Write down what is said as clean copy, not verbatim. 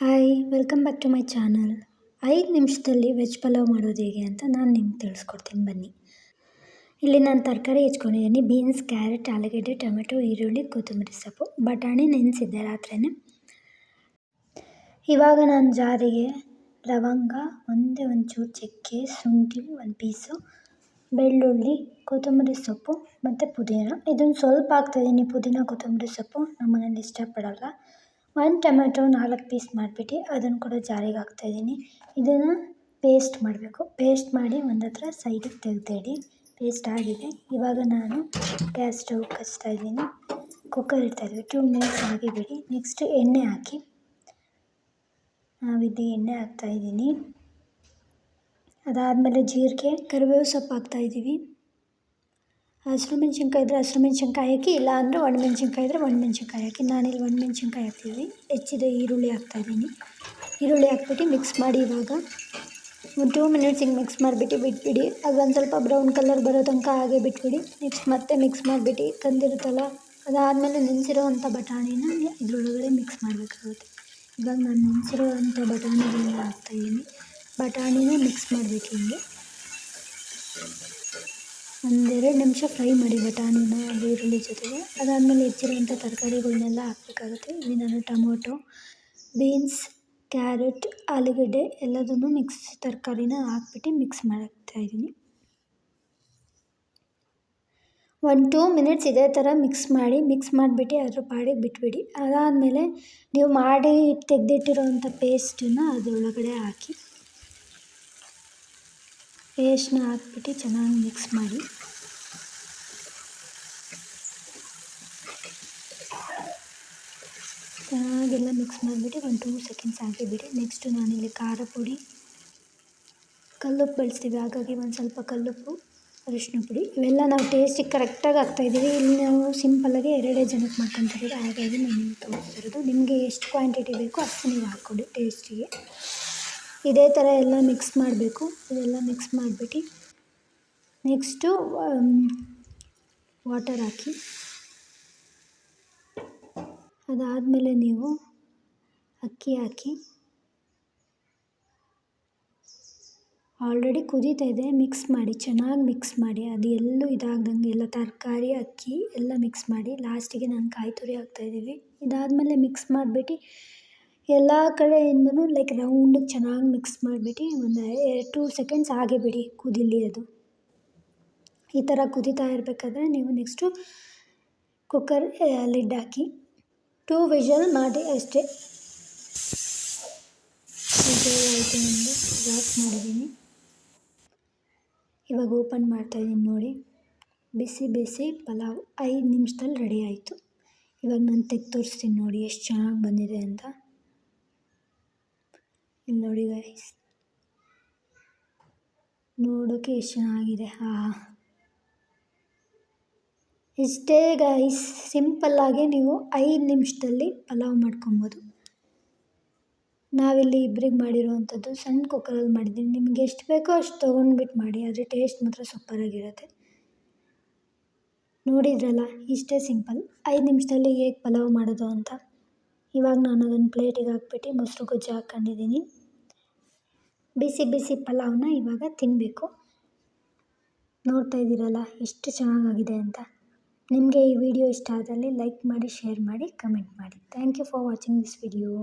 Hi welcome back to my channel. 5 ನಿಮಿಷದಲ್ಲಿ veg pulao ಮಾಡೋದು ಹೇಗೆ ಅಂತ ನಾನು ನಿಮ್ಗೆ ತಿಳಿಸ್ಕೊಡ್ತೀನಿ ಬನ್ನಿ. ಇಲ್ಲಿ ನಾನು ತರಕಾರಿ ಹೆಚ್ಕೊಂಡಿದ್ದೀನಿ. ಬೀನ್ಸ್, ಕ್ಯಾರೆಟ್, ಆಲೂಗಡ್ಡೆ, ಟೊಮೆಟೊ, ಈರುಳ್ಳಿ, ಕೊತ್ತಂಬರಿ ಸೊಪ್ಪು, ಬಟಾಣಿ ನೆನೆಸಿದ್ದೆ ರಾತ್ರಿನೇ. ಇವಾಗ ನಾನು ಜಾರಿಗೆ ಲವಂಗ, ಒಂಚೂರು ಚಕ್ಕೆ, ಶುಂಠಿ 1 ಪೀಸು, ಬೆಳ್ಳುಳ್ಳಿ, ಕೊತ್ತಂಬರಿ ಸೊಪ್ಪು ಮತ್ತು ಪುದೀನ. ಇದನ್ನು ಸ್ವಲ್ಪ ಹಾಕ್ತಾಯಿದ್ದೀನಿ. ಪುದೀನ ಕೊತ್ತಂಬರಿ ಸೊಪ್ಪು ನಮ್ಮ ಮನೇಲಿ ಇಷ್ಟಪಡಲ್ಲ. 1 ಟೊಮೆಟೊ 4 ಪೀಸ್ ಮಾಡಿಬಿಟ್ಟು ಅದನ್ನು ಕೂಡ ಜಾರಿಗೆ ಹಾಕ್ತಾಯಿದ್ದೀನಿ. ಇದನ್ನು ಪೇಸ್ಟ್ ಮಾಡಬೇಕು. ಪೇಸ್ಟ್ ಮಾಡಿ ಒಂದು ಹತ್ರ ಸೈಡಿಗೆ ತೆಗೆದಿಡಿ. ಪೇಸ್ಟ್ ಆಗಿದೆ. ಇವಾಗ ನಾನು ಗ್ಯಾಸ್ ಸ್ಟವ್ ಹಚ್ತಾಯಿದ್ದೀನಿ. ಕುಕ್ಕರ್ ಇಡ್ತಾಯಿದ್ವಿ. 2 ಮಿನಿಟ್ಸ್ ಹಾಗೆ ಬಿಡಿ. ನೆಕ್ಸ್ಟ್ ಎಣ್ಣೆ ಹಾಕಿ. ನಾವಿಲ್ಲಿ ಎಣ್ಣೆ ಹಾಕ್ತಾಯಿದ್ದೀನಿ. ಅದಾದಮೇಲೆ ಜೀರಿಗೆ, ಕರಿಬೇವು ಸೊಪ್ಪು ಹಾಕ್ತಾಯಿದ್ದೀವಿ. ಹಸಿರು ಮೆಣಸಿನ್ಕಾಯಿ ಇದ್ದರೆ ಹಸಿರು ಮೆಣಸಿನ್ಕಾಯಿ ಹಾಕಿ, ಇಲ್ಲ ಅಂದರೆ ಒಣಮೆಣ್ಸಿನ್ಕಾಯಿ ಇದ್ದರೆ ಒಣಮೆಣ್ಸಿನ್ಕಾಯಿ ಹಾಕಿ. ನಾನಿಲ್ಲಿ ಒಣಮೆಣ್ಸಿನ್ಕಾಯಿ ಹಾಕ್ತಿದ್ದೀನಿ. ಹೆಚ್ಚಿದ ಈರುಳ್ಳಿ ಹಾಕ್ತಾಯಿದ್ದೀನಿ. ಈರುಳ್ಳಿ ಹಾಕ್ಬಿಟ್ಟು ಮಿಕ್ಸ್ ಮಾಡಿ. ಇವಾಗ ಒಂದು 2 ಮಿನಿಟ್ಸ್ ಹಿಂಗೆ ಮಿಕ್ಸ್ ಮಾಡಿಬಿಟ್ಟು ಬಿಟ್ಬಿಡಿ. ಅದೊಂದು ಸ್ವಲ್ಪ ಬ್ರೌನ್ ಕಲರ್ ಬರೋ ತನಕ ಹಾಗೆ ಬಿಟ್ಬಿಡಿ. ನೆಕ್ಸ್ಟ್ ಮತ್ತೆ ಮಿಕ್ಸ್ ಮಾಡಿಬಿಟ್ಟು ತಂದಿರುತ್ತಲ್ಲ, ಅದಾದಮೇಲೆ ನೆನೆಸಿರೋವಂಥ ಬಟಾಣಿನ ಇದರೊಳಗಡೆ ಮಿಕ್ಸ್ ಮಾಡಬೇಕಾಗುತ್ತೆ. ಇವಾಗ ನಾನು ನೆನೆಸಿರೋವಂಥ ಬಟಾಣಿಗಳನ್ನ ಹಾಕ್ತಾಯಿದ್ದೀನಿ. ಬಟಾಣಿನ ಮಿಕ್ಸ್ ಮಾಡಬೇಕು ಹಿಂಗೆ. 1-2 ನಿಮಿಷ ಫ್ರೈ ಮಾಡಿ ಬಟಾಣಿನ ಈರುಳ್ಳಿ ಜೊತೆಗೆ. ಅದಾದಮೇಲೆ ಹೆಚ್ಚಿರೋವಂಥ ತರಕಾರಿಗಳನ್ನೆಲ್ಲ ಹಾಕಬೇಕಾಗುತ್ತೆ. ಇಲ್ಲಿ ನಾನು ಟೊಮೊಟೊ, ಬೀನ್ಸ್, ಕ್ಯಾರೆಟ್, ಆಲೂಗಡ್ಡೆ ಎಲ್ಲದನ್ನು ತರಕಾರಿನ ಹಾಕ್ಬಿಟ್ಟು ಮಿಕ್ಸ್ ಮಾಡ್ತಾಯಿದ್ದೀನಿ. 1-2 ಮಿನಿಟ್ಸ್ ಇದೇ ಥರ ಮಿಕ್ಸ್ ಮಾಡಿಬಿಟ್ಟು ಅದ್ರ ಪಾಡಿಗೆ ಬಿಟ್ಬಿಡಿ. ಅದಾದಮೇಲೆ ನೀವು ಮಾಡಿ ತೆಗೆದಿಟ್ಟಿರೋವಂಥ ಪೇಸ್ಟನ್ನು ಅದರೊಳಗಡೆ ಹಾಕಿ. ಪೇಸ್ಟ್ನ ಹಾಕ್ಬಿಟ್ಟು ಚೆನ್ನಾಗಿ ಮಿಕ್ಸ್ ಮಾಡಿ. ಚೆನ್ನಾಗೆಲ್ಲ ಮಿಕ್ಸ್ ಮಾಡಿಬಿಟ್ಟು 1-2 ಸೆಕೆಂಡ್ಸ್ ಹಾಕಿ ಬಿಡಿ. ನೆಕ್ಸ್ಟು ನಾನಿಲ್ಲಿ ಖಾರ ಪುಡಿ, ಕಲ್ಲುಪ್ಪು ಬಳಸ್ತೀವಿ, ಹಾಗಾಗಿ ಒಂದು ಸ್ವಲ್ಪ ಕಲ್ಲುಪ್ಪು, ಅರಿಶಿನ ಪುಡಿ, ಇವೆಲ್ಲ ನಾವು ಟೇಸ್ಟಿಗೆ ಕರೆಕ್ಟಾಗಿ ಹಾಕ್ತಾಯಿದ್ದೀವಿ. ಇಲ್ಲಿ ನಾವು ಸಿಂಪಲ್ಲಾಗಿ 2 ಜನಕ್ಕೆ ಮಾಡ್ಕೊತಿರೋದು, ಹಾಗಾಗಿ ನಾನು ನಿಮ್ಗೆ ತೋರಿಸ್ತಿರೋದು. ನಿಮಗೆ ಎಷ್ಟು ಕ್ವಾಂಟಿಟಿ ಬೇಕೋ ಅಷ್ಟು ನೀವು ಹಾಕ್ಕೊಳ್ಳಿ ಟೇಸ್ಟಿಗೆ. ಇದೇ ಥರ ಎಲ್ಲ ಮಿಕ್ಸ್ ಮಾಡಬೇಕು. ಇದೆಲ್ಲ ಮಿಕ್ಸ್ ಮಾಡಿಬಿಟ್ಟು ನೆಕ್ಸ್ಟು ವಾಟರ್ ಹಾಕಿ. ಅದಾದಮೇಲೆ ನೀವು ಅಕ್ಕಿ ಹಾಕಿ. ಆಲ್ರೆಡಿ ಕುದೀತಾ ಇದೆ. ಮಿಕ್ಸ್ ಮಾಡಿ, ಚೆನ್ನಾಗಿ ಮಿಕ್ಸ್ ಮಾಡಿ. ಅದು ಎಲ್ಲೂ ಇದಾಗ್ದಂಗೆ ಎಲ್ಲ ತರಕಾರಿ, ಅಕ್ಕಿ ಎಲ್ಲ ಮಿಕ್ಸ್ ಮಾಡಿ. ಲಾಸ್ಟಿಗೆ ನಾನು ಕಾಯಿ ತುರಿ ಹಾಕ್ತಾಯಿದ್ದೀವಿ. ಇದಾದಮೇಲೆ ಮಿಕ್ಸ್ ಮಾಡಿಬಿಟ್ಟು ಎಲ್ಲ ಕಡೆಯಿಂದನೂ ರೌಂಡಿಗೆ ಚೆನ್ನಾಗಿ ಮಿಕ್ಸ್ ಮಾಡಿಬಿಟ್ಟು ಒಂದು 2 ಸೆಕೆಂಡ್ಸ್ ಹಾಗೆ ಬಿಡಿ, ಕುದೀಲಿ ಅದು. ಈ ಥರ ಕುದೀತಾ ಇರಬೇಕಾದ್ರೆ ನೀವು ನೆಕ್ಸ್ಟು ಕುಕ್ಕರ್ ಲಿಡ್ ಹಾಕಿ 2 ವಿಷಲ್ ಮಾಡಿ ಅಷ್ಟೇ. ವಿಷಲ್ ಆಯಿತು ಎಂದು ಆಫ್ ಮಾಡಿದ್ದೀನಿ. ಇವಾಗ ಓಪನ್ ಮಾಡ್ತಾಯಿದ್ದೀನಿ ನೋಡಿ. ಬಿಸಿ ಬಿಸಿ ಪಲಾವ್ 5 ನಿಮಿಷದಲ್ಲಿ ರೆಡಿ ಆಯಿತು. ಇವಾಗ ನಾನು ತೆಗೆದು ತೋರಿಸ್ತೀನಿ ನೋಡಿ ಎಷ್ಟು ಚೆನ್ನಾಗಿ ಬಂದಿದೆ ಅಂತ. ಇಲ್ಲಿ ನೋಡಿ ಗೈಸ್, ನೋಡೋಕ್ಕೆ ಎಷ್ಟು ಚೆನ್ನಾಗಿದೆ. ಇಷ್ಟೇ ಗೈಸ್, ಸಿಂಪಲ್ಲಾಗಿ ನೀವು 5 ನಿಮಿಷದಲ್ಲಿ ಪಲಾವ್ ಮಾಡ್ಕೊಬೋದು. ನಾವಿಲ್ಲಿ ಇಬ್ಬರಿಗೆ ಮಾಡಿರೋವಂಥದ್ದು ಸಣ್ಣ ಕುಕ್ಕರಲ್ಲಿ ಮಾಡಿದ್ದೀನಿ. ನಿಮಗೆ ಎಷ್ಟು ಬೇಕೋ ಅಷ್ಟು ತೊಗೊಂಡ್ಬಿಟ್ಟು ಮಾಡಿ, ಆದರೆ ಟೇಸ್ಟ್ ಮಾತ್ರ ಸೂಪರಾಗಿರುತ್ತೆ. ನೋಡಿದ್ರಲ್ಲ, ಇಷ್ಟೇ ಸಿಂಪಲ್ 5 ನಿಮಿಷದಲ್ಲಿ ಹೇಗೆ ಪಲಾವ್ ಮಾಡೋದು ಅಂತ. ಇವಾಗ ನಾನು ಅದನ್ನು ಪ್ಲೇಟಿಗೆ ಹಾಕ್ಬಿಟ್ಟು ಮೊಸರು ಗೊಜ್ಜು ಹಾಕ್ಕೊಂಡಿದ್ದೀನಿ. ಬಿಸಿ ಬಿಸಿ ಪಲಾವ್ನ ಇವಾಗ ತಿನ್ನಬೇಕು. ನೋಡ್ತಾ ಇದ್ದೀರಲ್ಲ ಎಷ್ಟು ಚೆನ್ನಾಗಾಗಿದೆ ಅಂತ. ನಿಮಗೆ ಈ ವಿಡಿಯೋ ಇಷ್ಟ ಆದಲ್ಲಿ ಲೈಕ್ ಮಾಡಿ, ಶೇರ್ ಮಾಡಿ, ಕಮೆಂಟ್ ಮಾಡಿ. Thank you for watching this video.